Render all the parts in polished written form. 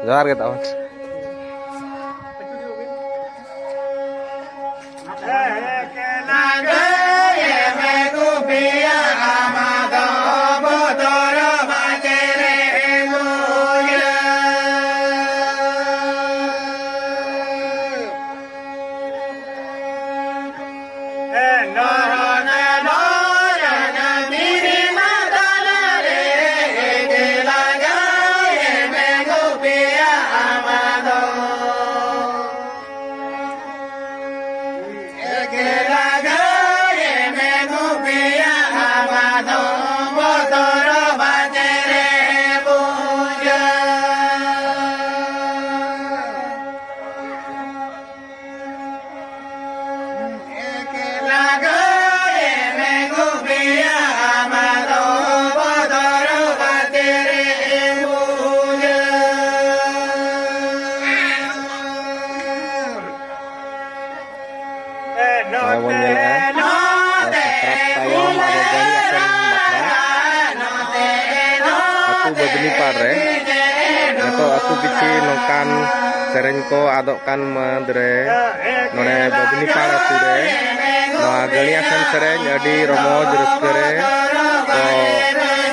जोहार गे तावन Aku pici nokan sering ko adok kan mandre none babni para ture no gali asan sering adi romo jurus kere ko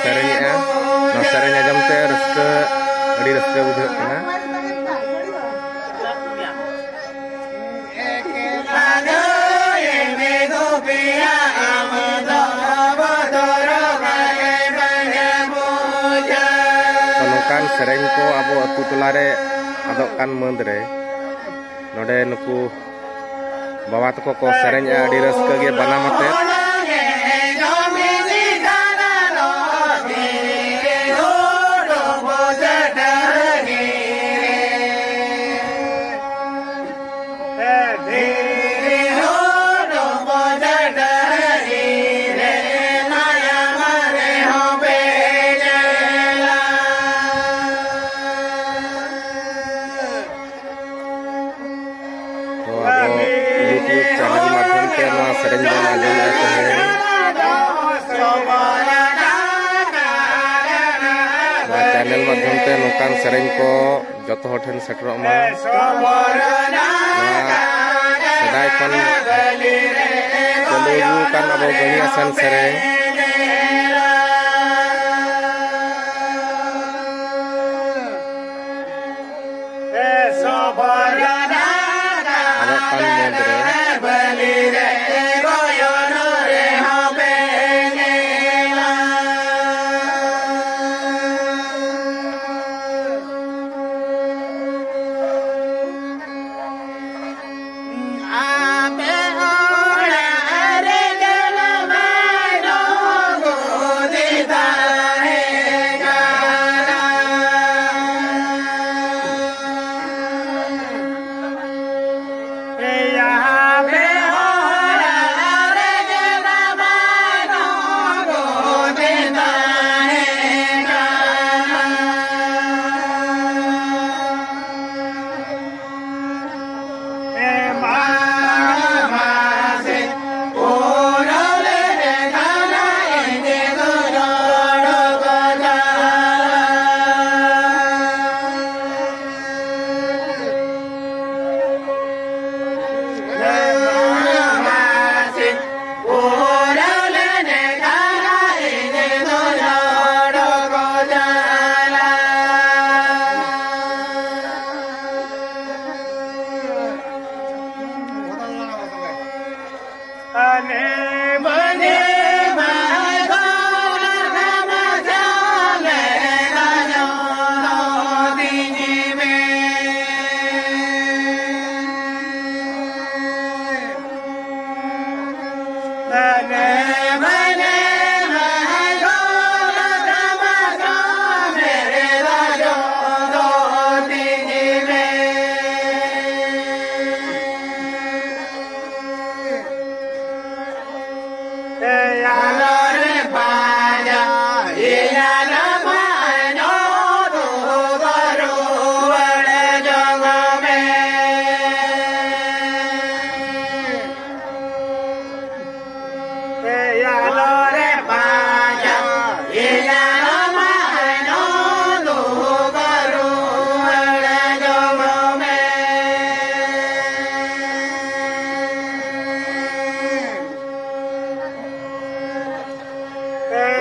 seringnya no sering ajam te reske adi reske bujuk kana sering ko abo atu tulare adok kan mandre node nuku bawa toko ko sering adi raska ge banamate sering jalan channel माध्यम ते नोकान sering ko joto hoten setrok ma sedai kon chalu kan abo gani asan sering ada kan mondre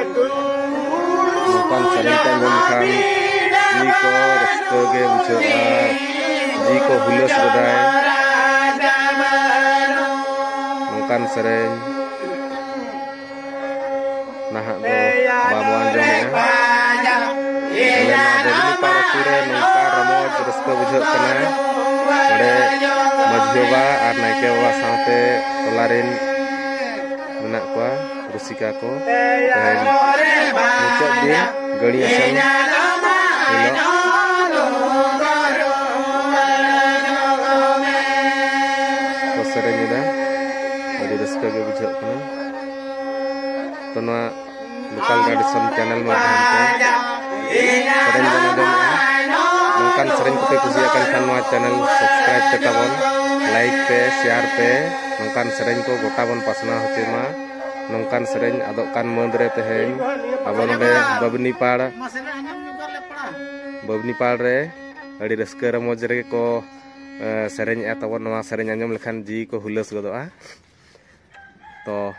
nongkan sering ko anjom lekhan ji ko raska ge bujha'a ji ko hulas godai nongkan sering nahak do babo anjomnya ale ma Babni Pal atu re nongka romoj raska bujha'a kana ore majhe ba ar naike baba saute tolarin menak koa rusika ko muncak dia gari asal ko serenya da adi raska ge bujha'a kana to noa lokal tradition channel madhyam te sereng bon anjomnya nongkan sering kope kusiakan khan noa channel subscribe pe tabon like pe share pe nongkan sering ko gota bon pasna hoche ma nongkan sering adok kan mondre teheng abon be Babni Pal re adi raska ramoj re ko sereng e tabon noa sereng anjom lekhan ji ko hulas godoa to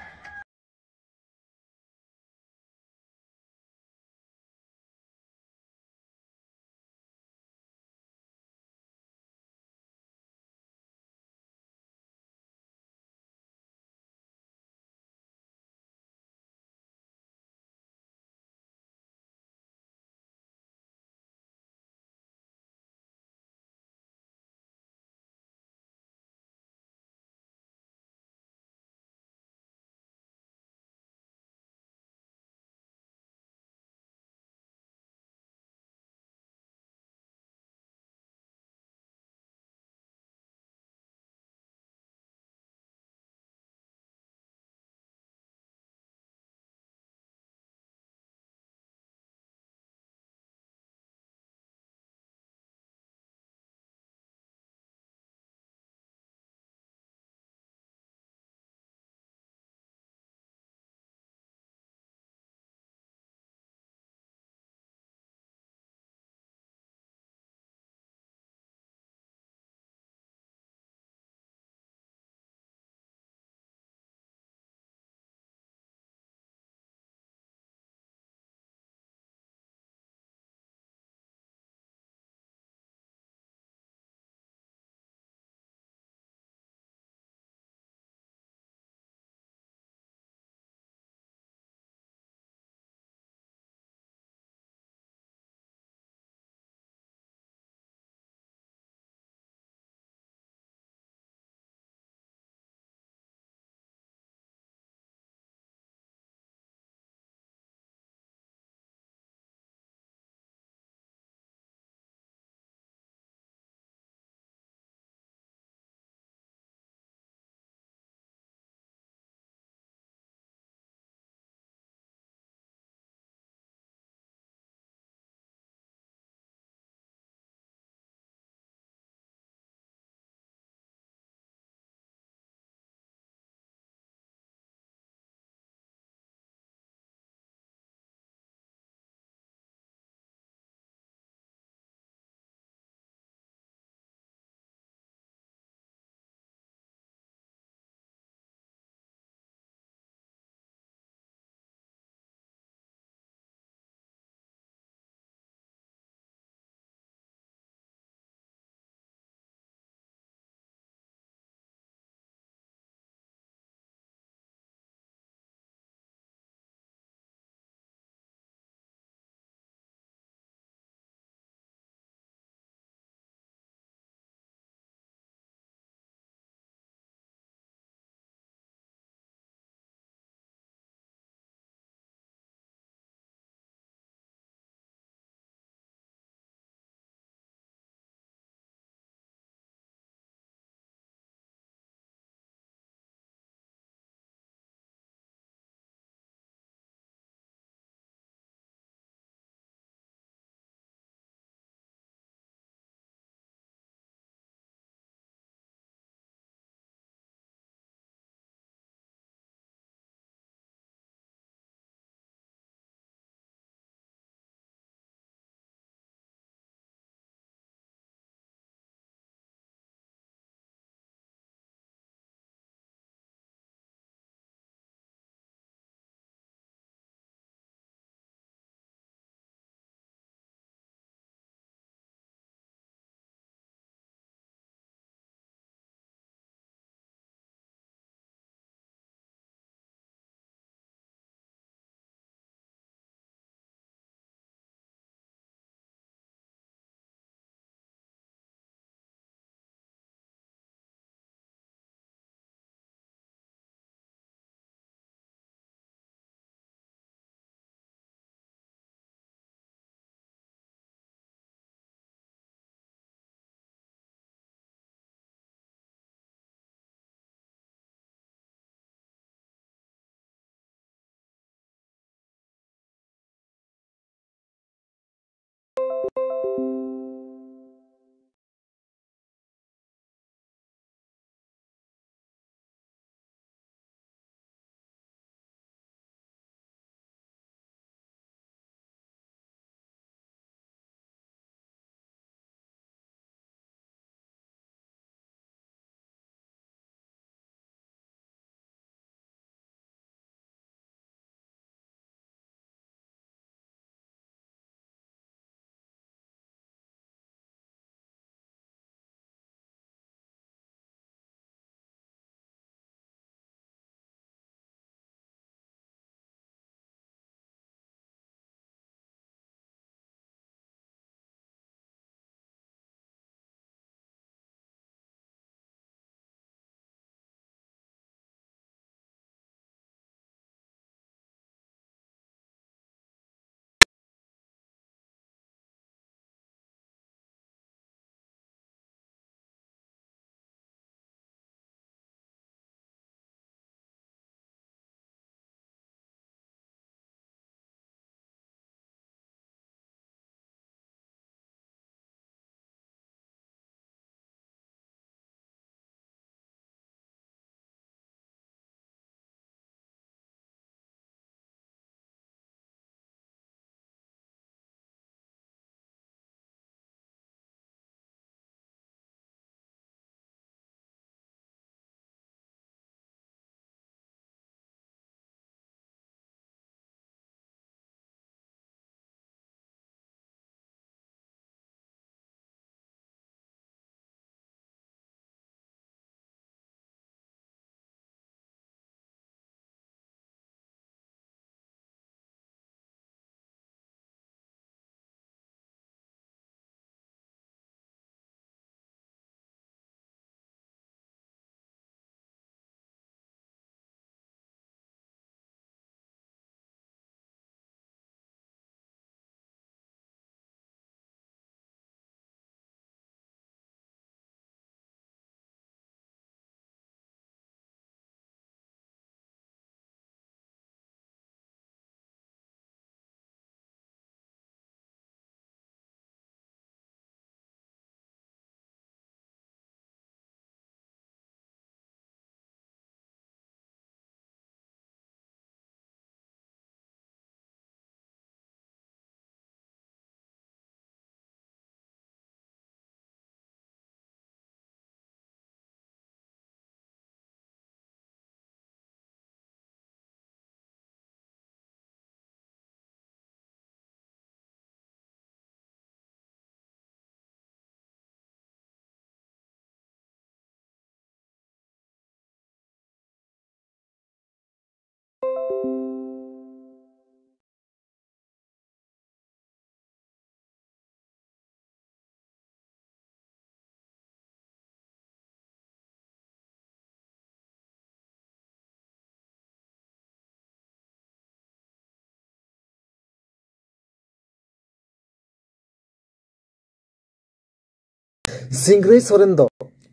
सिंग्रई Soren दो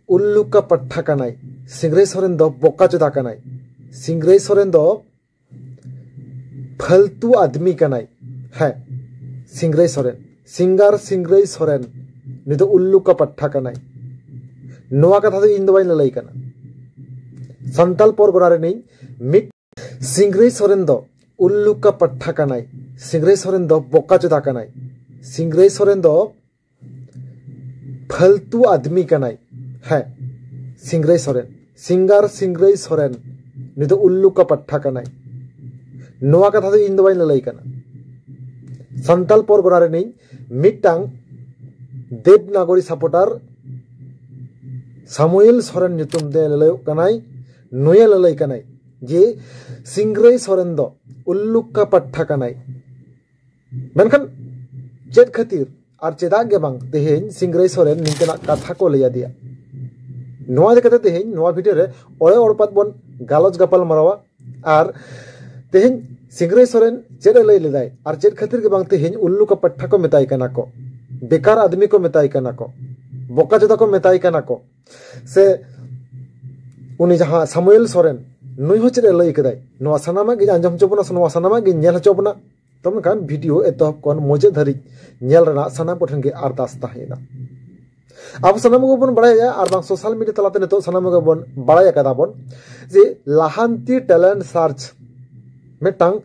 उल्लुका पट्टा कनाई, सिंग्रई सोरेन दो बोका चोदा कनाई, सिंग्रई सोरेन दो फालतू आदमी कनाई है। सिंग्रई सोरेन सिंगार सिंग्रई सोरेन निदो उल्लुका पट्टा कनाई। नोआ कथा दो इन दो बाइन ललाई कना संताल परगना रे मिट सिंग्रई सोरेन दो उल्लुका पट्टा कनाई, सिंग्रई सोरेन दो बोका चोदा कनाई, सिंग्रई सोरेन दो फालतू आदमी कनाई है। सिंग्रई सोरेन सिंगार सिंग्रई सोरेन निदो उल्लुका पट्टा कनाई। नोआ कथा दो इन दो बाइन ललाई कना संताल परगना रे मिटांग देवनागरी सपोर्टार सामुएल सोरेन ᱧᱩᱛᱩᱢ दे ललाई कनाई। नुया ललाई कनाई जे सिंग्रई सोरेन दो उल्लुका पट्टा कनाई। मेनखान चेद खातिर आर चेदा गे बांग तेहेन सिंग्रई सोरेन निंकना कथा को लैया दिया। नोआ देखते तेहेन नोआ वीडियो रे ओळे ओड़पात बोन गालोज गपाल मारावा आर तेहेन सिंग्रई सोरेन चेद लई लेदाय आर चेद खातिर गे बांग तेहेन उल्लुका पट्टा को मेताय कना को, बेकार आदमी को मेताय कना को, बोका चोदा को मेताय कना को से उनी जहां सामुएल सोरेन नुई हो चेद लई कदाय। नोआ सानामा गे आंजम चोबना नोआ सानामा गे नेल चोबना तब खान वीडियो एतहब कौन मुझे धरी नेल रना सानाम कोठन के अरदास ताहेना। अब सानाम को बन बड़ाया आर बांग सोशल मीडिया तलाते नितो सानाम को बन बड़ाया कदा बन जे लाहांती टैलेंट सर्च मिटांग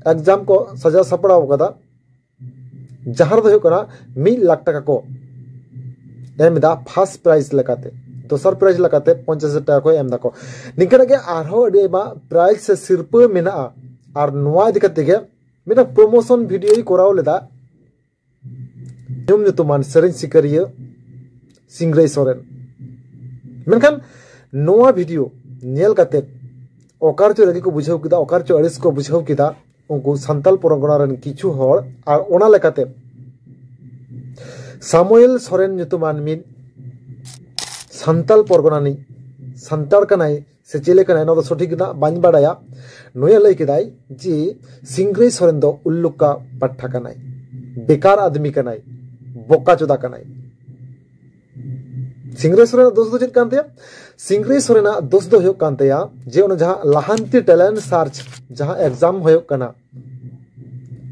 एग्जाम को सजा सपड़ाव कदा जहां दो कना 1 लाख टाका को एमदा फर्स्ट प्राइज लकाते, दोसर प्राइज लकाते 50,000 टाका को एमदा को निकना के आरो अडेमा प्राइज से सिरपा मेना आर नोआ दिकते के मेरा प्रमोशन वीडियो ही कोराव लेदा ᱧᱩᱛᱩᱢᱟᱱ सेरेन सिकरिया सिंग्रई सोरेन। मेनखान नोआ वीडियो नेल काते ओकार चो रगी को बुझाव किदा, ओकार चो अड़िस को बुझाव किदा उनको संताल परगना रन किछु हर आर ओना लेकाते सामुएल सोरेन ᱧᱩᱛᱩᱢᱟन मिन संताल परगनानी संताल कनाई से चेले कनाई नो सठिक ना बाñ बाड़ाया। नुया लई किदाय जी सिंग्रई सोरेन दो उल्लुका पट्टा कनाई, बेकार आदमी कनाई, बोका चोदा कनाई। सिंग्रई सोरेन दोष दो चेद कानते सिंग्रई सोरेन दोष दो होयक कानते जे उन जहां लाहांती टैलेंट सर्च जहां एग्जाम होयक कना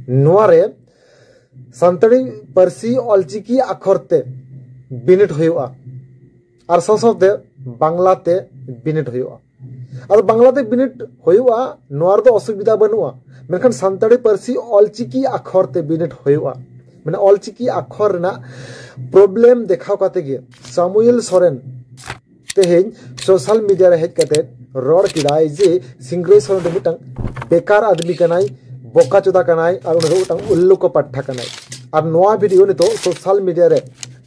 नोआ रे संताली पारसी ऑलचिकी अक्षरते बिनिट होयआ आर साथे बांग्लाते बिनिट होयआ। और बांग्लाते बिनिट होयआ नोआ दो असुविधा बनुआ, मेनखान संताली पारसी ऑलचिकी अक्षरते बिनिट होयआ माने ऑलचिकी अक्षर ना प्रॉब्लम देखाव काते गे सामुएल सोरेन तेहेन सोशल मीडिया रे हेज काते रोड किदाय जे सिंग्रई सोरेन दो मिटांग बेकार आदमी कनाई, बोका चोदा कनाई और उन उटांग उल्लुका पट्टा कनाई। और नोआ वीडियो नितो सोशल मीडिया रे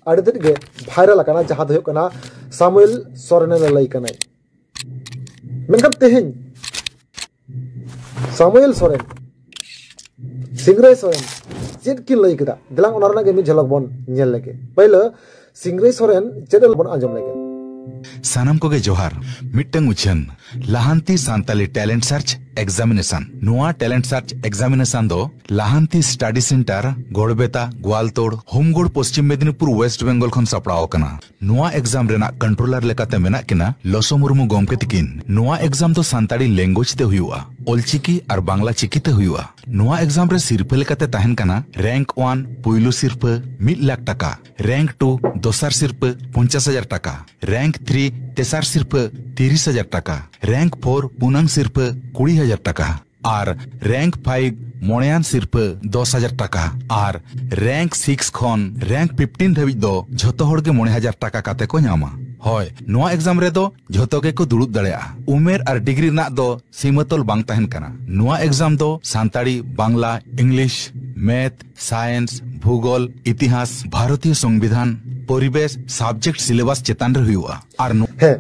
अड़िदिट गे भाइरल कना जहां दो कना सामुएल सोरेन लई कनाई। मेनखान तेहेन सामुएल सोरेन सिंग्रई सोरेन चेद की लई कदा दिलांग ओना रना गे मि झलक बन नेल लेगे। पहले सिंग्रई सोरेन चेद बन आंजम लेगे। सानाम को गे जोहार मिट्टंग उछन लाहांती सांताली टैलेंट सर्च एग्जामिनेशन नोआ टैलेंट सर्च एग्जामिनेशन दो लाहांती स्टडी सेंटर गोड़बेता ग्वालतोड़ होमगोड़ पश्चिम मेदिनीपुर वेस्ट बेंगल खन सपड़ाव कना। नोआ एग्जाम रेना कंट्रोलर लेकाते मेना किना लसो मुर्मू गोमके तिकिन। नोआ एग्जाम दो सांताली लैंग्वेज ते हुआ, ओलचिकी और बांग्ला चिकी ते हुआ। नोआ एग्जाम रे सिरपे लेकाते ताहेन कना रैंक 1 पुइलु सिरपे 1 लाख टाका, रैंक 2 दोसर सिरपे 50,000 टाका, रैंक 3 तेसार सिरपे 30,000 टाका, रैंक 4 पुनंग सिरपे 20,000 टाका और रैंक 5 मोड़ियान सिरपे 10,000 टाका और रैंक 6 खन रैंक 15 धाबी दो झोतो हर के 9,000 टाका काते को नामा। होय नोआ एग्जाम रे दो झोतो के को दुड़ुब दाड़ेया, उमेर और डिग्री ना दो सीमातोल बांग ताहेन कना। नोआ एग्जाम दो सांताड़ी, बांग्ला, इंग्लिश, मैथ, साइंस, भूगोल, इतिहास, भारतीय संविधान, परिवेश सब्जेक्ट सिलेबस चेतान रे हुआ। और है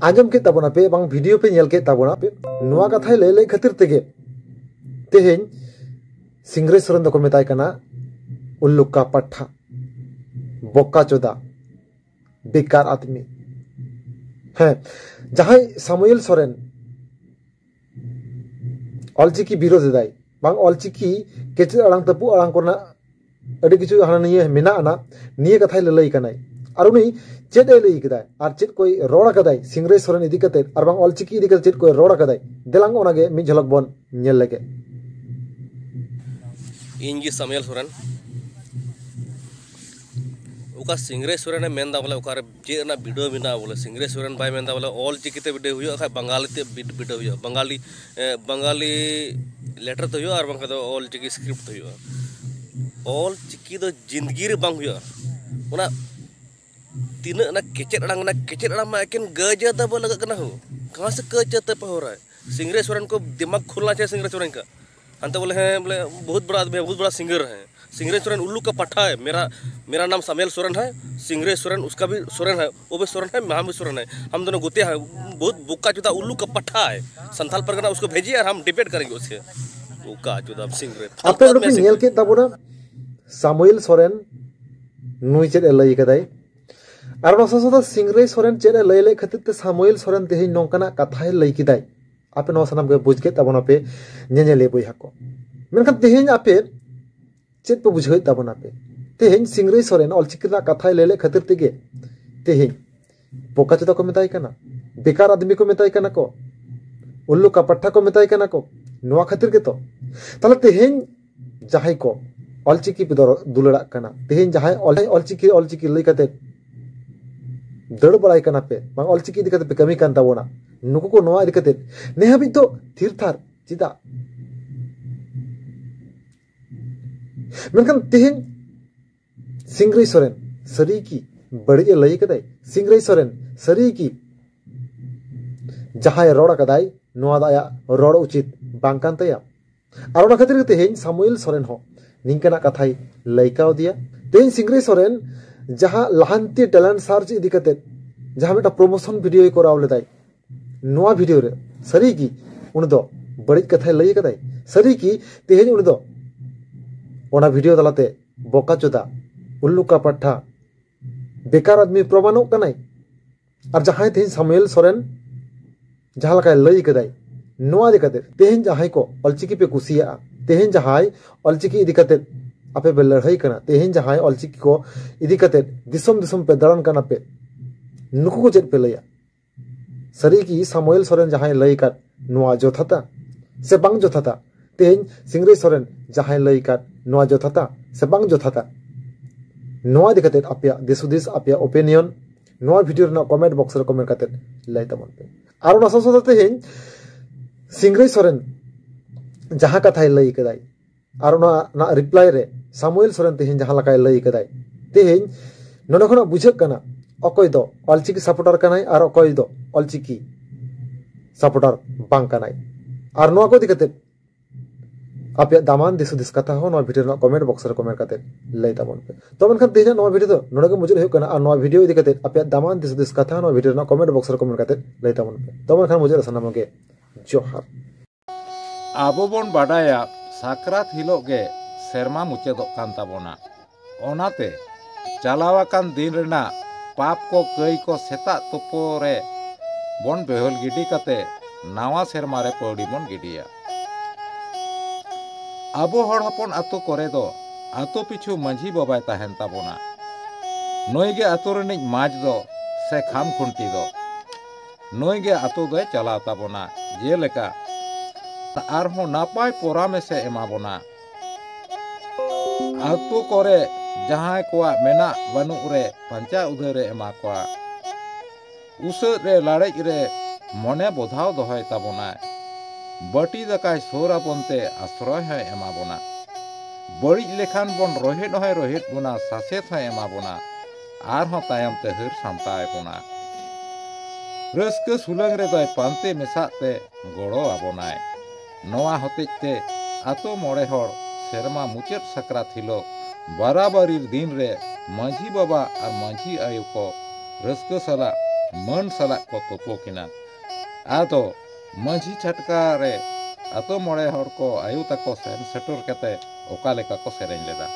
आंजम के तबना पे बांग वीडियो पे नेल के तबना पे नोआ कथा ले खातिर तेगे तेहेन सिंग्रई सोरेन दो को मेताय कना उल्लुका पट्टा, बोका चोदा, बेकार आदमी है। जहां सामुएल सोरेन ऑलचिकी विरोध दाय बांग ऑलचिकी केचे अड़ांग तपु अड़ांग कोना अड़ी किछु हाना निये मेना आना निये कथा लई कनाय और उनी चेद ए लई कदाय और चेद कोई रोड़ा कदाय सिंगरे सोरेन इदी कते और बांग ऑलचिकी इदी कते चेद कोई रोड़ा कदाय देलांग ओनागे मि झलक बन नेल लगे इंगी सामुएल सोरेन उका सिंगरे सोरेन मेंदा बोले उका जे ना वीडियो बिना बोले सिंगरे सोरेन बाय मेंदा बोले ऑलचिकी ते वीडियो हुयो खा बंगाली ते वीडियो हुयो बंगाली लेटर तो हुयो और बांग तो ऑलचिकी स्क्रिप्ट हुयो ऑलचिकी तो जिंदगी रे बांग हुयो उना तीन ना केचेट अड़ांग मा एकिन गजा दा बोले लगा हो कहां से गजा ते पे हो रहा है सिंगरे सोरेन को दिमाग खुलना चाहिए सिंगरे सोरेन का अंत बोले हैं बोले बहुत बड़ा आदमी है बहुत बड़ा सिंगर है सिंगरे सोरेन उल्लू का पट्टा है मेरा नाम सामुएल सोरेन है सिंगरे सोरेन उसका भी सोरेन है वो भी सोरेन है हम भी सोरेन है हम दोनों गुते हैं बहुत बुक्का चुदा उल्लू का पट्टा है संथाल परगना उसको भेजिए और हम डिबेट करेंगे उससे बुक्का चुदा सिंगरे आपे लोग नेल के तबुना सामुएल सोरेन नुई चेद लई कदाय और नसोदा सिंगरे सोरेन चेद लई ले खातिर ते सामुएल सोरेन तेहि नोंकाना कथाय लई किदाय आपे नो सनाम के बुझ के तबना पे नेनेले बोई हको मेनखान तेहिन आपे चेद पे बुझाई तबना पे तेहिन सिंगरे सोरेन ऑलचिकी ना कथाय लेले खातिर तेगे तेहिन बोका चोदा को मेताय कना बेकार आदमी को मेताय कना को उल्लू का पट्टा को मेताय कना को नोआ खातिर के तो ताले तेहिन जहाय को ऑलचिकी पे दुलड़ा कना तेहिन जहाय ऑलचिकी लई कते दड़ बड़ाई कना पे मांग ऑलचिकी इदी कते पे कमी कान ताबोना नुकु को नोआ इदी कते ने हाबि तो थिरथार चिदा मेनखान तेहिन सिंगरे सोरेन सरी की बड़ी लई कदाय सिंगरे सोरेन सरी की जहाय रोड़ा कदाय नोआ दाया रोड़ उचित बांग कान तया और ओना खातिर तेहिन सामुएल सोरेन हो निंकना कथाय लईकाव दिया तेहिन सिंगरे सोरेन जहां लहांती टैलेंट सर्च इदी कते जहां मेटा प्रमोशन वीडियो कराव लेदाय नोआ वीडियो रे सरी की उन दो बड़ी कथाय लई कदाय सरी की तेहिन उन दो ओना वीडियो दलाते बोका चोदा उल्लू का पट्टा बेकार आदमी प्रमाणो कनाय और जहां तेहिन सामुएल सोरेन जहां लकाय लई कदाय नोआ इदी कते तेहिन जहां को ऑलचिकी पे कुसिया तेहिन जहां ऑलचिकी इदी कते आपे बे लड़ाई कना तेहिन जहां ऑलचिकी को इदी कते दिसम दिसम पे दड़न कना पे नुकु को चेद पे लया सरी की सामुएल सोरेन जहां लई का नोआ जोथाता से बांग जोथाता तेहिन सिंगरे सोरेन जहां लई का नोआ जोथाता से बांग जोथाता नोआ इदी कते आपया दिसुदिस आपया ओपिनियन नोआ वीडियो ना कमेंट बॉक्स रे कमेंट कते लई तमन पे आरो ना ससो तेहिन सिंगरे सोरेन जहां कथाय लई कदाय और ना रिप्लाई रे सामुएल सोरेन तेहिन जहां लकाय लई कदाय तेहिन नोने खना बुझक कना अकय दो ऑलचिकी सपोर्टर कनाय और अकय दो ऑलचिकी सपोर्टर बांग कनाय और नोआ को दिकते आपया दामान दिसुदिस कथा हो नोआ वीडियो ना कमेंट बॉक्स रे कमेंट कते लई ताबन पे तो मनखान तेहिन नोआ वीडियो दो नोडे के मुजर हो कना और नोआ वीडियो इदी कते आपया दामान दिसुदिस कथा नोआ वीडियो ना कमेंट बॉक्स रे कमेंट कते लई ताबन पे तो मनखान मुजर सनाम के जोहार आबो बोन बाडाया साकरात हिलोगे सेरमा मुचादोग कान ताबोना ओनाते चालावाकान दिन रेना पाप को कई को सेता तुपो रे बोन बेहल गिडी कते नावा सेरमा रे पौड़ी बोन गिडिया आबो हड़ हपन आतो करे दो आतो पिछु मंझी बाबाय ताहेन ताबोना नोयगे आतो रेनिज माज दो से खाम खुंटी दो नोयगे आतो दो चलाव ताबोना जेलेका आरहों नापाय परामर्शे एमाबोना आतो करे जहां कोआ मेना बनु रे पंचा उधरे एमा कोआ उस रे लाड़े रे मने बोधाव दोहय ताबोना बटी दकाय सोरा बनते आश्रय है एमाबोना बड़ी लेखान बन रोहित बोना सासेत है एमाबोना आरहों तायम ते हर सामताय बोना रस्क सुलंग रे दय पांते मेसाते गड़ो आबोनाय नोआ हतेते आतो मोड़े हर सेरमा मुचाद साकरात हिलो बराबरीर दिन रे मांझी बाबा और मांझी आयु को रस्क सला मन सला को तोपोकिना आदो मांझी छटका रे आतो मोड़े हर को आयु तको सेन सेटर कते ओका लेका को सेरेन लेदा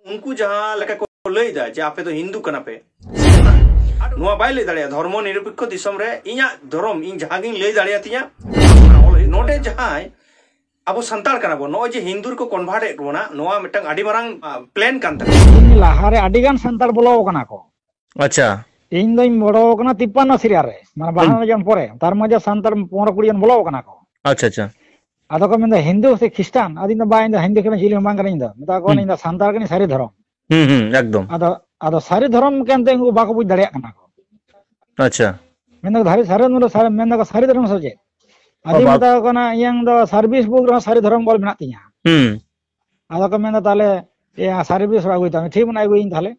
उनको जहां लेका को लैदा जे आपे तो हिंदू कना पे नुआ बाय ले दाड़िया धर्म निरपेक्ष दिसम रे इया धर्म इन जहां गिन ले दाड़िया तिया नोडे जहां अब संताल कना बो नो जे हिंदू को कन्वर्ट एट बोना नोआ मिटंग आडी मारांग प्लान कान तक लाहारे आडीगान संताल बोलो कना को अच्छा इन दोइन बड़ो कना 53 सिरिया रे माने 52 जन परे तार मजे संताल 15-20 जन बोलो कना को अच्छा अच्छा आदो को मेंदा हिंदू से ख्रिस्टान आदि न बाय हिंदू के चिली मांग करिंदा मता को निंदा संताल कनी सारी धर्म एकदम आदो सारी धर्म केनते उनको बाको बुझ दाड़िया कना को अच्छा मेंदा धारी सारे नुरो सारे मेंदा को सारी धर्म सोचे आदि मता को ना यंग दो सर्विस बुक रो सारी धर्म बोल मेना तिया आदो को मेंदा ताले या सर्विस रो आगुइता ठीक बना आगुइन ताले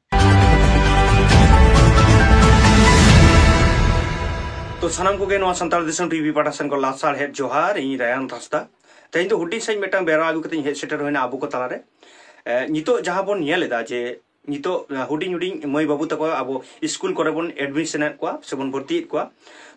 तो सानाम को गे संताल दिसम टीवी पाटासन को लासार हेड जोहार इन रायन रास्ता तेज तो हुडी सही मेटा बेरा आगु कते हेड सेटर होइना आबु को तालारे नितो जहां बोन नेलेदा जे नितो हुडी हुडी मई बाबू तको आबो स्कूल करे बोन एडमिशन को से बोन भर्ती को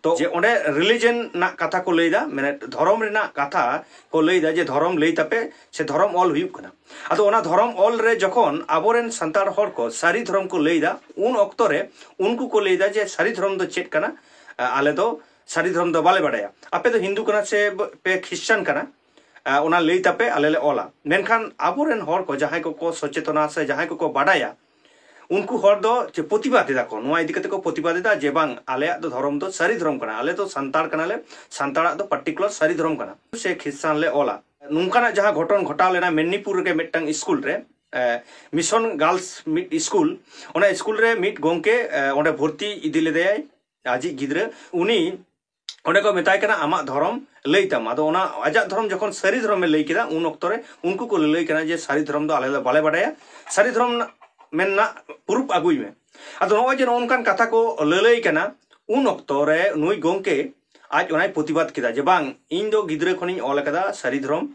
तो जे ओंडे रिलीजन ना कथा को लैदा माने धर्म रेना कथा को लैदा जे धर्म लई तापे से धर्म ऑल हुयु कना आदो ओना धर्म ऑल रे जखन आबोरेन संताल हर को सारी धर्म को लैदा उन ऑक्तो रे उनको को लैदा जे सारी धर्म दो चेक कना आले तो सारी धर्म दो बाले बाड़ाया आपे तो हिंदू कना से पे ख्रिस्टान कना ओना लई तापे आले ले ओला मेनखान आबोरेन हर को जहां को सचेतना से जहां को बाड़ाया उनको हर दो जे प्रतिबाद दा को नोआ इदी कते को प्रतिबाद दा जे बांग आले दो धर्म दो सारी धर्म कना आले तो संताल कना ले संताल दो पर्टिकुलर सारी धर्म कना से ख्रिस्टान ले ओला नुंकाना जहां घटन घटाव लेना मेदिनीपुर के मिटंग स्कूल रे मिशन गर्ल्स मिड स्कूल ओना स्कूल रे मिड गोंके ओंडे भर्ती इदी लेदेय आजी गिद्रे उनी ओंडे को मेताय कना आमा धर्म लैताम आदो ओना आजा धर्म जखन सारी धर्म में लई केदा उन ऑक्तो रे उनको को लई कना जे सारी धर्म दो आले बाले बाड़ाया सारी धर्म मेनना पुरुप आगुई में आदो नो जे ओनकान कथा को लई कना उन ऑक्तो रे नुई गोंके आज ओनाय प्रतिबाद केदा जे बांग इन दो गिद्रे खनिन ऑल कदा सारी धर्म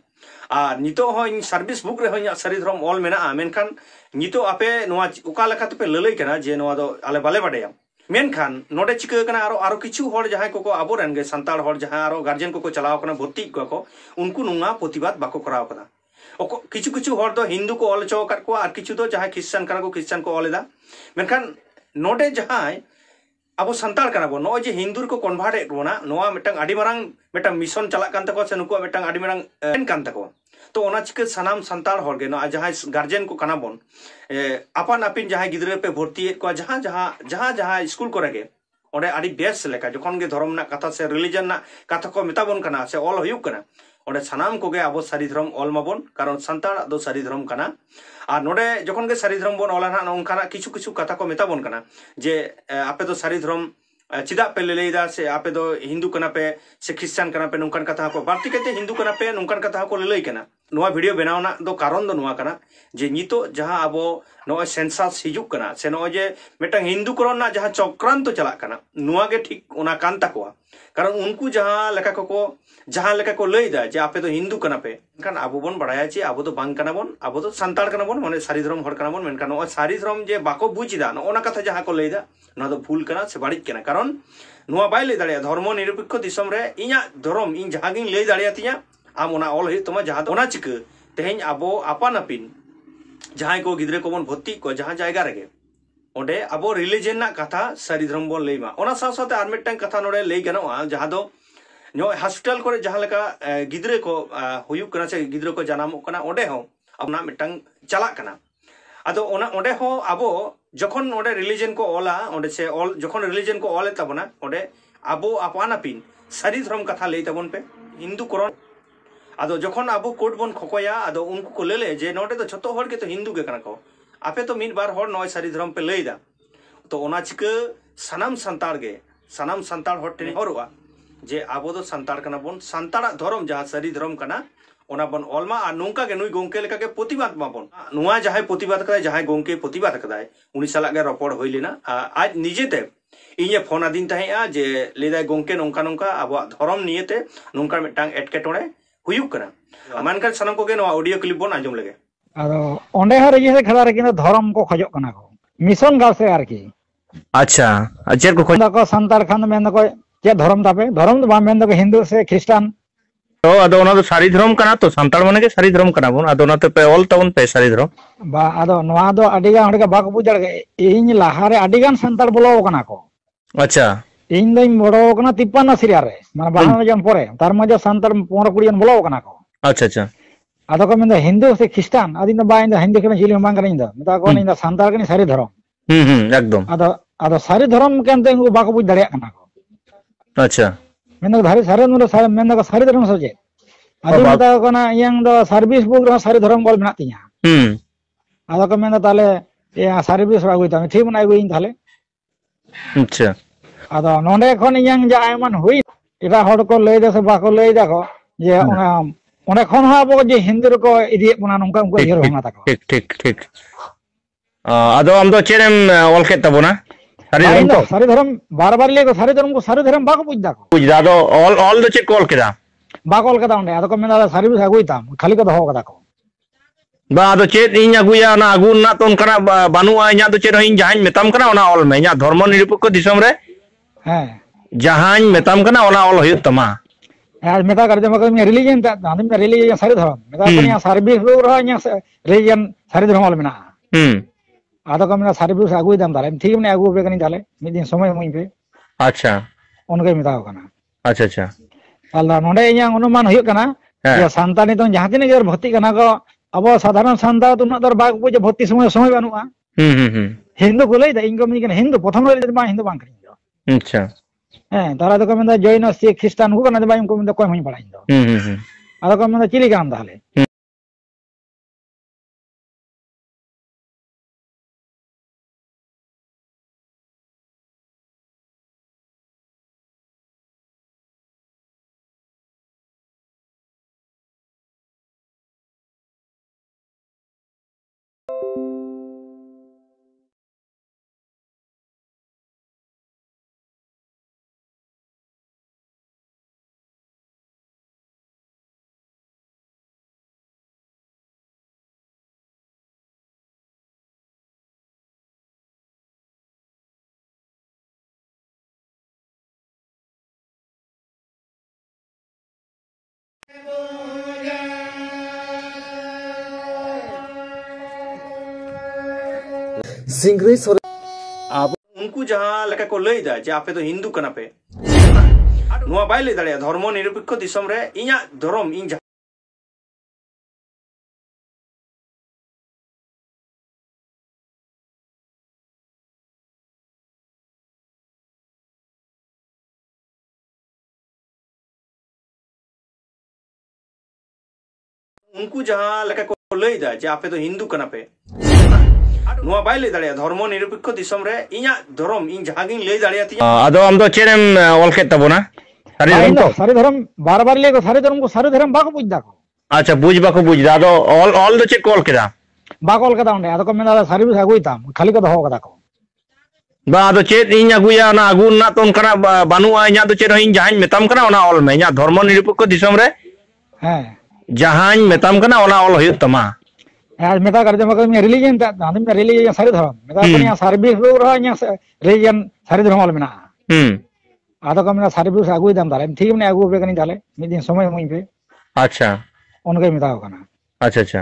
और नितो हो इन सर्विस बुक रे हो सारी धर्म ऑल मेना मेनखान नितो आपे नोआ उका लेखा तपे लई कना जे नोआ दो आले बाले बाड़ाया मेनखान नोडे चिका कना आरो किछु हर जहां को आबोरेन गे संताल हर जहां आरो गार्जियन को चलाव कना भर्ती को उनको नुंगा प्रतिबाद बाको कराव कदा किछु किछु हर दो हिंदू को ऑल चो कर को आर किछु दो जहां ख्रिस्टान कना को ख्रिस्टान को ऑलेदा मेनखान नोडे जहां अब संताल कना बो नो जे हिंदू को कन्वर्ट एट बोना नोआ मिटंग आडी मारांग मिटंग मिशन चला कान तको से नुको मिटंग आडी मारांग एन कान तको तो ओना चिका सनाम संताल हर गे नो जहां गार्जियन को कना बोन अपन अपिन जहां गिद्रे पे भर्ती एट को जहां जहां जहां स्कूल करे गे ओडे आडी बेस लेका जखन गे धर्म ना कथा से रिलीजन ना कथा को मेताबोन कना से ऑल हुयु कना ओडे सनाम को गे अब सारी धर्म ऑल माबोन कारण संताल दो सारी धर्म कना और नोडे जखन गे सारी धर्म बोन ऑला ना नोंकाना किछु किछु कथा को मेताबोन कना जे आपे तो सारी धर्म चिदा पे लैदा से आपे दो हिंदू कना पे से ख्रिस्टान कना पे नोंकान कथा को बारती कते हिंदू कना पे नोंकान कथा को लई कना नोआ वीडियो बनावना दो कारण दो नोआ कना जे नितो जहां अबो नो सेंसस हिजुक कना से नो जे मेटंग हिंदू करना जहां चक्रांत तो चला कना नोआ गे ठीक ओना कान तकवा कारण उनको जहां लेका को लैदा जे आपे तो हिंदू कना पे कान आबो बोन बड़ाया जे आबो तो बांग कना बोन आबो तो संताल कना बोन माने सारी धर्म हर कना बोन मेनका नो सारी धर्म जे बाको बुझिदा नो ओना कथा जहां को लैदा नो दो भूल कना से बाड़िज कना कारण नोआ बाय लई दाड़िया धर्म निरपेक्ष दिसम रे इया धर्म इन जहां गिन लई दाड़िया तिया आम ओना ऑल हुई तमा जहां ओना चिका तेहें आबो आपान आपिन जहां को गिद्रे को बोन भर्ती को जहां जायगा रेगे ओंडे आबो रिलीजन ना कथा सारी धर्म बोन लईमा ओना साथ साथ आर मिटन कथा नोडे लई गनोआ जहां दो नो हॉस्पिटल करे जहां लेका गिद्रे को हुयु कना से गिद्रे को जनामो कना ओंडे हो अपना मिटन चला कना आदो ओना ओंडे हो आबो जखन ओंडे रिलीजन को ओला ओंडे से ऑल जखन रिलीजन को ऑल ताबोना ओंडे आबो आपान आपिन सारी धर्म कथा लई ताबोन पे हिंदू करन आदो जखन आबो कोर्ट बोन खकोया आदो उनको को लेले जे नोडे तो छतो हर के तो हिंदू के कना को आपे तो मिन बार हर नय सारी धर्म पे लईदा तो ओना चिका सनाम संताल हर टेने हरवा जे आबो तो संताल कना बोन संताल धर्म जहां सारी धर्म कना ओना बोन ऑलमा आ नोंका के नुई गोंके लेका के प्रतिबाद माबोन नुआ जहां प्रतिबाद कदाय जहां गोंके प्रतिबाद कदाय उनी साला के रपड़ होई लेना आज निजेते इnye फोन आदिन ताहेया जे लेदाय गोंके नोंका नोंका आबो धर्म नियेते नोंका मिटांग एटकेटोड़े हुयु कना मानकर सनम को गे नो ऑडियो क्लिप बोन आंजम लगे आदो ओंडे हर ये से खड़ा रे किन धर्म को खजो कना को मिशन गाल से आर की अच्छा अजर को को संताल खान में को जे धर्म तापे धर्म तो बा में को हिंदू से ख्रिस्टान तो अदो ओना दो सारी धर्म कना तो संताल माने के सारी धर्म कना बोन अदो ओना पे ऑल टाउन पे सारी धर्म बा आदो नवा दो अडिगा हड़का बाको बुझ दड़े इन लाहारे अडिगान संताल बोलो कना को अच्छा इन दो बड़ो कना 53 सिरिया रे माने 52 जन परे तार मजे संताल 15-20 जन बोलो कना को अच्छा अच्छा आदो को मेंदा हिंदू से ख्रिस्टान आदि न बा इन हिंदू के चिली मांग कना इन मेता को इन संताल के सारी धर्म एकदम आदो सारी धर्म केनते इनको बाको बुझ दड़े कना को अच्छा मेंदा धारी सारे नुरो सारे मेंदा को सारी धर्म सजे आदि मेता को ना यंग दो सर्विस बुक रो सारी धर्म बोल मेना तिया आदो को मेंदा ताले या सर्विस रो आगुइता ठीक मन आगुइन ताले अच्छा आदो नोंडे खन यंग जा आयमन हुई एटा हड़ को लई दे से बाको लई दा को जे ओने खन हा बो जे हिंदू को इदी बना नंका उनको हिर होना ताको ठीक आदो हम दो चेरम ऑल के तबोना सारी धर्म बार ले को सारी धर्म बाको बुझ दा को बुझ दा दो ऑल दो चेक कॉल केदा बाको कदा ओंडे आदो को मेना सर्विस आगुइता खाली को दहो कदा को बा आदो चेत इन अगुया ना अगु ना तो उनका बानुआ इना तो चेत इन जहां मेताम कना ओना ऑल में इना धर्म निरपेक्ष दिसम रे हां जहां मेताम कना ओना ऑल हुई तमा आज मेता कर दे मगर मैं रिलीजन ता आदमी में रिलीजन सारी धर्म मेता को या सर्विस रो रहा या रिलीजन सारी धर्म ऑल मेना आदो को मेना सर्विस आगुइ दाम ताले ठीक ने आगु पे कनी ताले मिद दिन समय मुई पे अच्छा उनके मेता कना अच्छा ताला नोंडे इया अनुमान हुई कना या संतानी तो जहां तिने गर भर्ती कना को अब साधारण संतान तो नदर बाग बुझे भर्ती समय बानुआ हिंदू को लई दा इनको मिनी कना हिंदू प्रथम ले बा हिंदू बांग करी अच्छा तारा तो को मेंदा जैन सिख ख्रिस्टान को कना बा इनको मेंदा कोई हुई पड़ाई दो आदो को मेंदा चिली काम ताले सिंग्रे सोरेन अब उनको जहां लका को लई दा जे आपे तो हिंदू कना पे नुआ बाय ले दाड़े धर्म निरपेक्ष दिसम रे इया धर्म इन उनको जहां लका को लई दा जे आपे तो हिंदू कना पे नुआ बाय ले दाड़े धर्म निरपेक्ष दिसम रे इया धर्म इन जहां गिन लई दाड़े ती आदो हम दो चेरम ऑल के तबोना सारी धर्म बार ले को सारी धर्म बाको बुझ दा को अच्छा बुझ बाको बुझ दा दो ऑल दो चेक कॉल केदा बाको कदा ओंडे आदो को मेंदा सर्विस आगुइता खाली को दहो कदा को बा आदो चेत इन अगुया ना अगु ना तो उनका बानुआ इना तो चेत इन जहां मेताम कना ओना ऑल में इना धर्म निरपेक्ष दिसम रे हां जहां मेताम कना ओना ऑल हुई तमा आज मेता कर दे मगर मैं रिलीजन ता आदमी में रिलीजन सारी धर्म मेता को या सर्विस रो रहा या रिलीजन सारी धर्म ऑल मेना आदो को मेना सर्विस आगुइ दाम ताले ठीक ने आगु पे कनी ताले मिद दिन समय मुई पे अच्छा उनके मेता कना अच्छा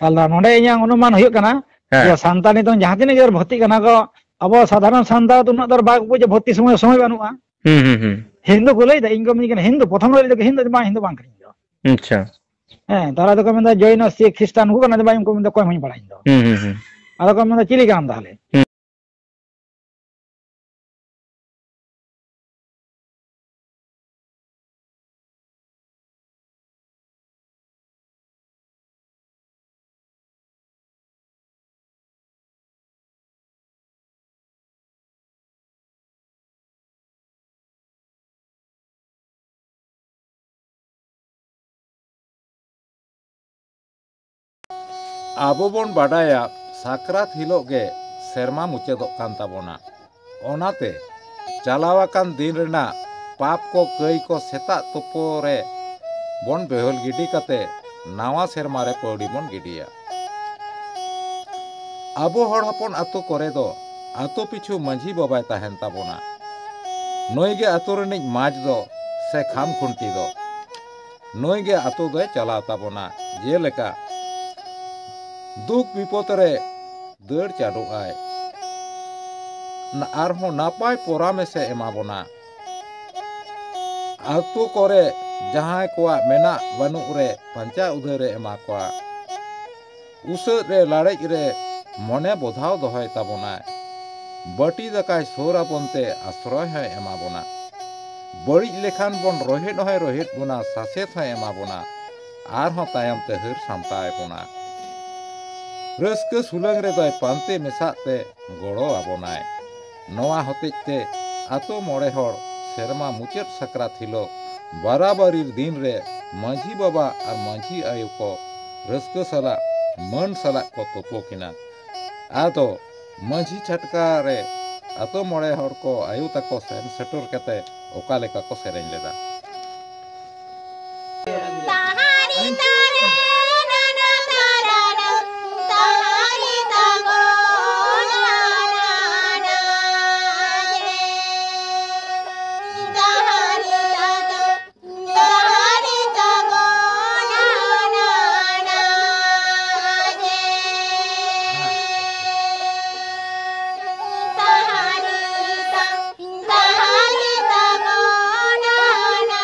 ताला नोंडे इया अनुमान हुई कना या संतानी तो जहां तिने गर भर्ती कना को अब साधारण संतान तो नदर बाग बुझे भर्ती समय बानुआ हिंदू को लई दा इनको मिनी कना हिंदू प्रथम ले दा हिंदू बा हिंदू बांग करी अच्छा तारा तो को मेंदा जैन सिख ख्रिस्टान को कना बा इनको मेंदा कोई हुई पड़ाई दो आदो को मेंदा चिली काम ताले आबो बन बाडाया साकरात हिलोग गे सेरमा मुचादोग कान ताबोना ओनाते चलावाकान दिन रेना पाप को कई को सेता तुपो रे बन बेहल गिडी काते नावा सेरमा रे पौड़ी बन गिडिया आबो हड़ हपन आतो करे दो आतो पिछु माझी बाबाय ताहेन ताबोना नोई गे आतो रेनिज माज दो से खाम खुंटी दो नुई गे आतो दो चला ताबोना जेलेका दुख विपद रे दर चाडो आय आरहो नापाय परामेशे एमाबोना आतो करे जहां कोआ मेना बानु रे पंचा उधरे एमा कोआ उसर रे लाड़े रे मने बोधाव दोहय ताबोना बटी दकाय सोरा बनते आश्रय है एमाबोना बड़ी लेखान बन रोहित है रोहित बुना सासेत है एमाबोना आरहों तायम ते हर सामताय बोना रस्क सुलंग रे दय पांते मेसाते गड़ो आबोनाय नवा हतेते आतो मोड़े हर सेरमा मुचेत सक्रात हिलो बराबरीर दिन रे माझी बाबा और माझी आयु को रस्क सला मन सला को तोपोकिना आदो माझी छटका रे आतो मोड़े हर को आयु तको सेन सेटर कते ओका लेका को सेरेन लेदा na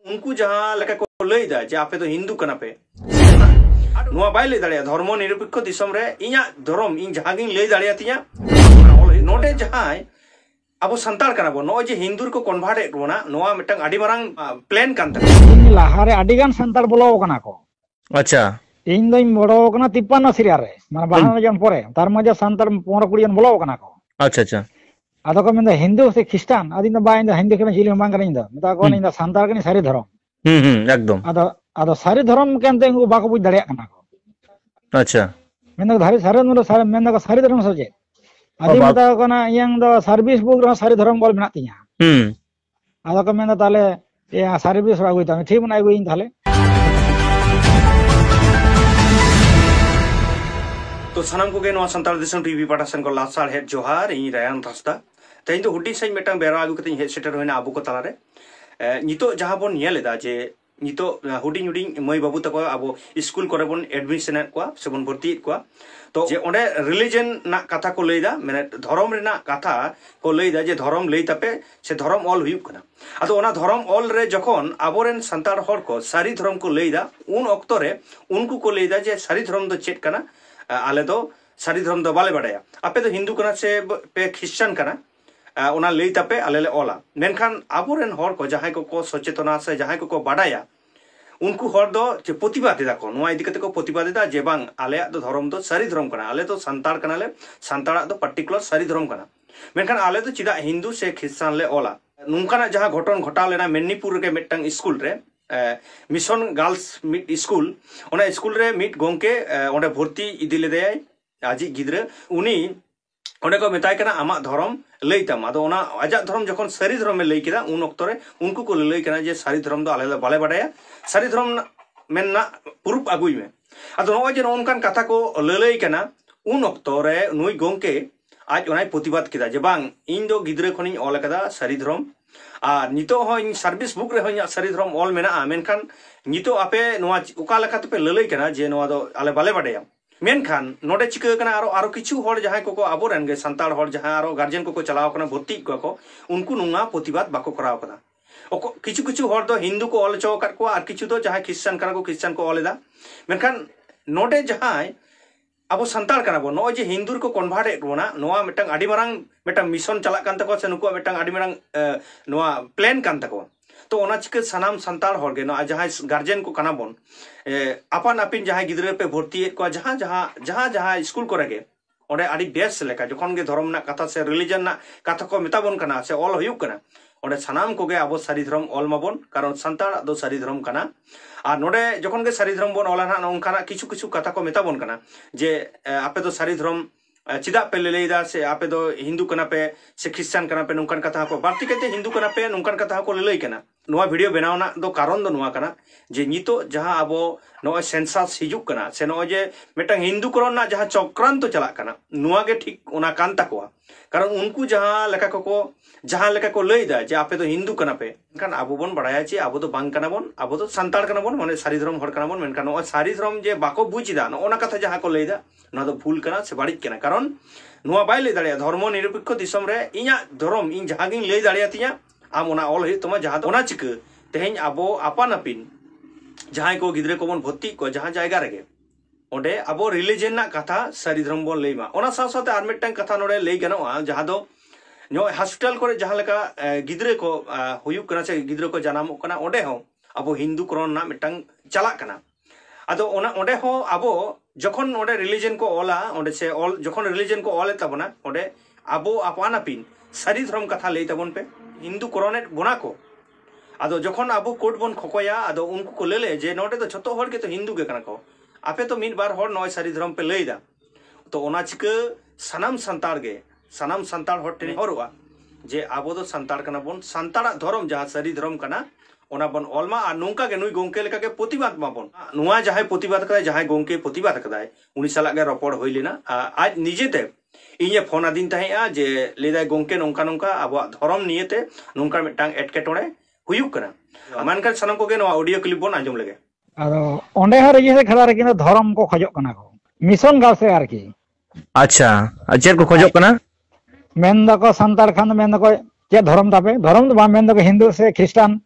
उनको जहां लेका को लई दा जे आपे तो हिंदू कना पे नुआ बाय लई दाड़िया धर्म निरपेक्ष दिसम रे इया धर्म इन जहां गिन लई दाड़िया तिया नोडे जहां अब संताल कना बो नो जे हिंदू को कन्वर्ट एट बोना नोआ मिटंग आडी मारांग प्लान कान तक लाहारे आडीगान संताल बोलो कना को अच्छा इन दोई बड़ो कना 53 सिरिया रे माने 52 जन परे तार मजे संताल 15-20 जन बोलो कना को अच्छा अच्छा आदो को मेंदा हिंदू से ख्रिस्टान आदिन बाय इंदा हिंदू के चिली बांग कना इंदा मेता को इंदा संताल कनी सारी धर्म एकदम आदो सारी धर्म केनते उनको बाको बुझ दाड़िया कना को अच्छा मेंदा धारी सारे नुरो सारे मेंदा को सारी धर्म सजे आदि मेता को ना yang do सर्विस बुक रो सारी धर्म बोल मेना तिया आदो को मेंदा ताले या सर्विस रो आगुई ता ठीक बना आगुई इन ताले तो सानाम को गे संताल दिसम टीवी पाठासन को लासार हेड जोहार इन रायन रास्ता तेज तो हुडी सही मेटang बेरा आगु कते हेड सेटर होना आबु को तालारे नितो जहां बोन नेलेदा जे नितो हुडी हुडी मई बाबू तको आबो स्कूल करे बोन एडमिशन को सेबन भर्ती को तो जे ओंडे रिलीजन ना कथा को लैदा माने धर्म रेना कथा को लैदा जे धर्म लई तापे से धर्म ऑल हुयु कना आदो ओना धर्म ऑल रे जखन आबोरेन संतार हर को सारी धर्म को लैदा उन ऑक्तो रे उनको को लैदा जे सारी धर्म दो चेक कना आले दो सारी धर्म दो बाले बाडाया आपे तो हिंदू कना से पे क्रिश्चियन कना ओना लई तापे आले ले ओला मेनखान आबोरेन हर को जहां को सचेतना से जहां को बाडाया उनको हर दो जे प्रतिबाद दा को नोआ इदी कते को प्रतिबाद दा जे बांग आले दो धर्म दो सारी धर्म कना आले तो संतार कना ले संतारा दो पर्टिकुलर सारी धर्म कना मेनखान आले तो चिदा हिंदू से क्रिश्चियन ले ओला नुंकाना जहां घटन घटा लेना मेनिपुर के मिटंग स्कूल रे मिशन गर्ल्स मिड स्कूल ओना स्कूल रे मिड गोंके ओंडे भर्ती इदी लेदे आजी गिद्रे उनी ओंडे को मेताय कना आमा धर्म लईताम आदो ओना आजा धर्म जखन सारी धर्म में लई केदा उन ऑक्तो रे उनको को लई कना जे सारी धर्म दो आले बाले बाडाया सारी धर्म मेनना प्रूफ आगुई में आदो नो जे ओनकान कथा को लई कना उन ऑक्तो रे नुई गोंके आज ओनाय प्रतिबाद केदा जे बांग इन दो गिद्रे खनि ऑल कदा सारी धर्म और नितो हो इन सर्विस बुक रे हो सारी धर्म ऑल मेना मेनखान नितो आपे नोआ उका लेखा पे लई कना जे नोआ दो आले बाले बाडाया मेनखान नोडे चिका कना आरो किछु हर जहां को आबोरेन गे संताल हर जहां आरो गार्जियन को चलाव कना भर्ती को उनको नुंगा प्रतिबाद बाको कराव कदा ओको किछु किछु हर दो हिंदू को ऑल चो कर को आर किछु दो जहां क्रिश्चियन कना को क्रिश्चियन को ऑलेदा मेनखान नोडे जहां अब संताल कना बो नो जे हिंदू को कन्वर्ट एट बोना नोआ मिटंग आडी मारांग मिटंग मिशन चला कान तको से नुको मिटंग आडी मारांग नोआ प्लान कान तको तो ओना चिके सनाम संताल हर गे नो जहां गार्जियन को कना बोन आपान आपिन जहां गिद्रे पे भर्ती को जहां जहां जहां स्कूल करे गे ओडे आडी बेस लेका जखन गे धर्म ना कथा से रिलीजन ना कथा को मेताबोन कना से ऑल हुयु कना ओडे सनाम को गे अब सारी धर्म ऑल माबोन कारण संताल दो सारी धर्म कना और नोडे जखन गे सारी धर्म बोन ऑला ना ओनकाना किछु किछु कथा को मेताबोन कना जे आपे तो सारी धर्म चिदा पे लेदा से आपे दो हिंदू कना पे से क्रिश्चियन कना पे नुंकान कथा को बारती कते हिंदू कना पे नुंकान कथा को लई कना नोआ वीडियो बनावना दो कारण दो नोआ कना जे नितो जहां अब नो सेंसस हिजुक कना से नो जे मेटंग हिंदू करण ना जहां चक्रांत चला कना नोआ गे ठीक ओना कान तकवा कारण उनको जहां लेका को लईदा जे आपे तो हिंदू कना पे कान आबो बोन बडाया चे आबो तो बांग कना बोन आबो तो संताल कना बोन माने सारी धर्म हर कना बोन मेनकान नो सारी धर्म जे बाको बुझिदा नो ओना कथा जहां को लईदा ना तो भूल कना से बाड़िज कना कारण नोआ बाय लई दाड़िया धर्म निरपेक्ष दिसम रे इया धर्म इन जहां गिन लई दाड़िया तिया आम ओना ऑल हुई तमा जहां ओना चिक तेहेन आबो आपान आपिन जहां को गिद्रे को बोन भर्ती को जहां जायगा रेगे ओंडे आबो रिलीजन ना कथा सारी धर्म बोन लईमा ओना साथ साथ आर मिटटांग कथा नोडे लई गनोआ जहां दो नो हॉस्पिटल करे जहां लेका गिद्रे को हुयु कना से गिद्रे को जनामो कना ओंडे हो आबो हिंदू करण ना मिटटांग चला कना आदो ओना ओंडे हो आबो जखन ओंडे रिलीजन को ऑला ओंडे से ऑल जखन रिलीजन को ऑल ताबना ओंडे आबो आपान आपिन सारी धर्म कथा लई ताबन पे हिंदू करणेट बोना को आदो जखन आबो कोर्ट बोन खकोया आदो उनको को लेले जे नोडे तो छतो हर के तो हिंदू के कना को आपे तो मिड बार हर नय सारी धर्म पे लईदा तो ओना चिके सनाम संताल हर टेने हरवा जे आबो तो संताल कना बोन संताला धर्म जहां सारी धर्म कना ओना बन ऑलमा आ नुंका के नुई गोंके लेका के प्रतिबाद माबोन नुआ जहां प्रतिबाद कदाय जहां गोंके प्रतिबाद कदाय उनी साला के रपड़ होई लेना आज निजेते इnye फोन आदिन ताहेया जे लेदाय गोंके नोंका नोंका आबो धर्म नियेते नोंका मिटांग एटकेटोड़े हुयु कना मानकर सनम को के नो ऑडियो क्लिप बोन आंजम लेगे आदो ओंडे हर ये से खड़ा रे कि धर्म को खजो कना को मिशन गाल से आर की अच्छा अचेर को खजो कना मेन दको संताल खान मेन दको जे धर्म तापे धर्म तो बा मेन दको हिंदू से क्रिश्चियन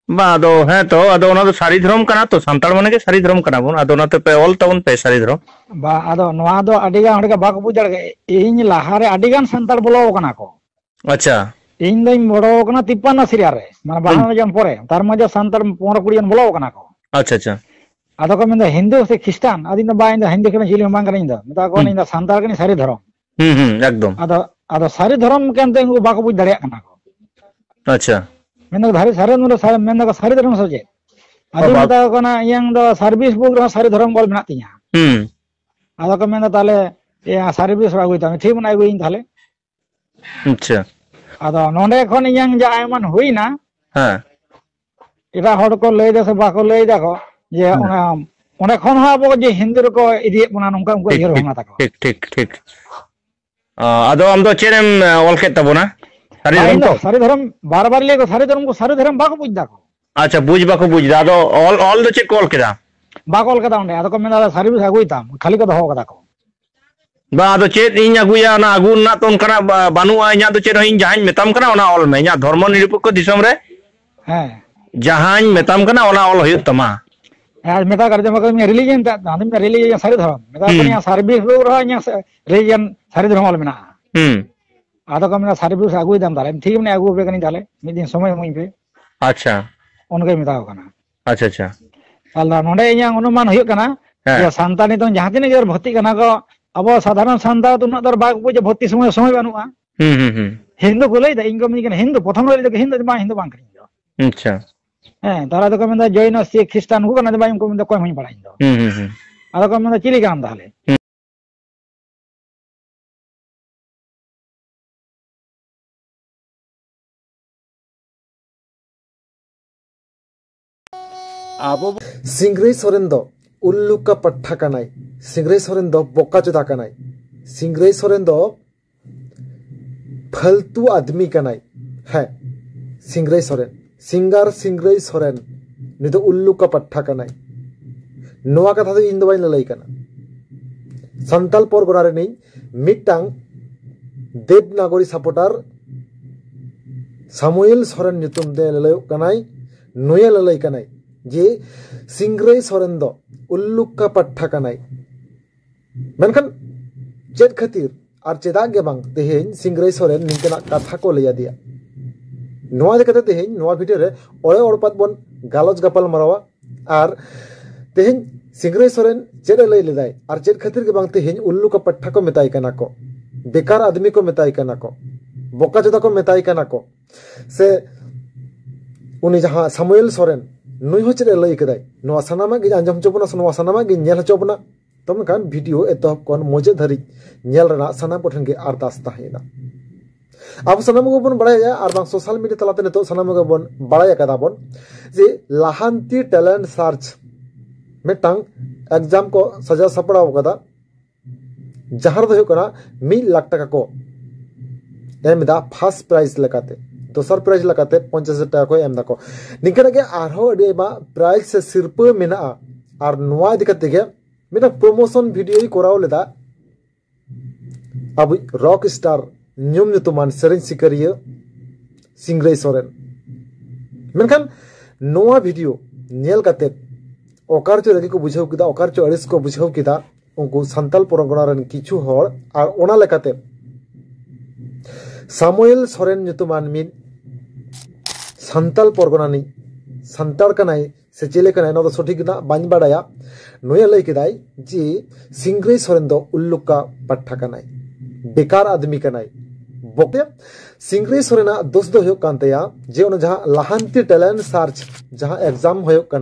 बा आदो है तो आदो ओना दो सारी धर्म कना तो संताल माने के सारी धर्म कना बोन आदो ना तो पे ऑल टाउन पे सारी धर्म बा आदो नवा दो अडिगा हड़का बाको बुझाड़ के इन लाहारे अडिगान संताल बोलो कना को अच्छा इन दिन बड़ो कना 53 सिरिया रे माने बाहन जम परे तार मजे संताल 15-20 बोलो कना को अच्छा अच्छा आदो को मेंदा हिंदू से ख्रिस्टान आदि ना बा इंदा हिंदू के जिले मांग कना इंदा मता को इंदा संताल कनी सारी धर्म एकदम आदो आदो सारी धर्म केनते बाको बुझ दड़िया कना को अच्छा मेंदा धारी सारे नुरो सारे मेंदा को सारी धर्म सजे आदि मता को ना yang दो सर्विस बुक रो सारी धर्म बोल मेना तिया आदो को मेंदा ताले या सर्विस रो आगुइता ठीक मना आगुइन ताले अच्छा आदो नोंडे खन yang जा आयमन हुइना हां एटा हड़ को लई दे से बाको लई दाको जे ओना ओने खन हा बो जे हिंदू को इदि बना नंका उनको हिरो होना ताको ठीक ठीक ठीक आदो हम दो चेरेम ऑल के तबोना सारी धर्म बार-बार ले को सारी धर्म बाको बुझ दाको अच्छा बुझ बाको बुझ दा आदो ऑल दो चेक कॉल केदा बाको कदा ओंडे आदो को मेना सर्विस आगुइता खाली को दहो कदा को बा आदो चेत इन अगुया ना अगु ना तो उनका बानुआ इना तो चेत इन जहां मेताम कना ओना ऑल में इना धर्म निरपेक्ष दिसम रे हां जहां मेताम कना ओना ऑल हुय तमा आज मेता कर दे मगर मैं रिलीजन ता आदमी में रिलीजन सारी धर्म मेता को यहां सर्विस रो रहा यहां रिलीजन सारी धर्म ऑल मेना आदो को मेना सर्विस आगुइ दाम ताले ठीक मने आगु पे कनी ताले मिद दिन समय मुई पे अच्छा उनके मेता कना अच्छा अच्छा ताला नोंडे यहां अनुमान हुय कना ये संतानी तो जहां तिने गर भर्ती कना को अब साधारण संता तो नदर बाग बुझे भर्ती समय बानुआ हिंदू को लई दा इनको मिन हिंदू प्रथम लई दा हिंदू बा हिंदू बांग करी अच्छा तारा तो कमेंदा जैन सिख ख्रिस्टान को कना बा इनको मिन कोई हुई पड़ाई दो आदो कमेंदा चिली काम ताले आबो सिंग्रे सोरेन दो उल्लुका पट्टा कनाई सिंग्रे सोरेन दो बोका चुदा कनाई सिंग्रे सोरेन दो फालतू आदमी कनाई है सिंग्रे सोरेन सिंगर सिंग्रे सोरेन निदो उल्लुका पट्टा कनाई नोआ कथा दो इन दो बाइन ललाई कना संताल परगना रे नहीं मिटांग देवनागरी सपोर्टर सामुएल सोरेन नितुम दे ललाई कनाई नोया ललाई कनाई जे सिंग्रे सोरेन दो उल्लुका पट्टा कनाई मेनखान चेद खातिर आर चेदा गे बांग तेहेन सिंग्रे सोरेन निंकना कथा को लैया दिया नोआ देखते तेहेन नोआ भिडियो रे ओळे ओड़पात बन गालोज गपाल मारावा आर तेहेन सिंग्रे सोरेन चेद लई लेदाय आर चेद खातिर गे बांग तेहेन उल्लुका पट्टा को मेताय कना को बेकार आदमी को मेताय कना को बोका चोदा को मेताय कना को से उनी जहां सामुएल सोरेन नुई हो चेद लई कदाय नोआ सनामा गे आंजम चोबना नोआ सनामा गे नेल चोबना तब खान भिडियो एतहब कौन मुझे धरी नेल रना सनाम कोठन के अरदास ताहेना अब सनाम को बन बड़ाया और बांग सोशल मीडिया तलाते नितो सनाम को बन बड़ाया कदा बन जे लाहांती टैलेंट सर्च मेटांग एग्जाम को सजा सपड़ाव कदा जहार दो कना 1 लाख टका को एमदा फर्स्ट प्राइज लगाते दोसर प्राइज लगाते 50,000 टका को एम दाको निकना के आरो अडेबा प्राइज से सिर्फ मेना और नोआ दिकते के मेरा प्रमोशन वीडियो ही कोराव लेदा अब रॉक स्टार न्यूम नुतुमान सेरेन सिकरिया सिंग्रे सोरेन मेनखान नोआ वीडियो नेल काते ओकार चो रगी को बुझाव किदा ओकार चो अड़िस को बुझाव किदा उनको संताल परगना रन किछु हर और ओना लेकाते सामुएल सोरेन नुतुमान मिन संताल परगनानी संताल कनाई से चेले कनाई ना तो सठिक ना बाñ बाड़ाया नोया लई केदाय जे सिंग्रे सोरेन दो उल्लुका पट्टा कनाई बेकार आदमी कनाई बोके सिंग्रे सोरेना दोष दो होयो कांतेया जे ओना जहां लाहांती टैलेंट सर्च जहां एग्जाम होयो कना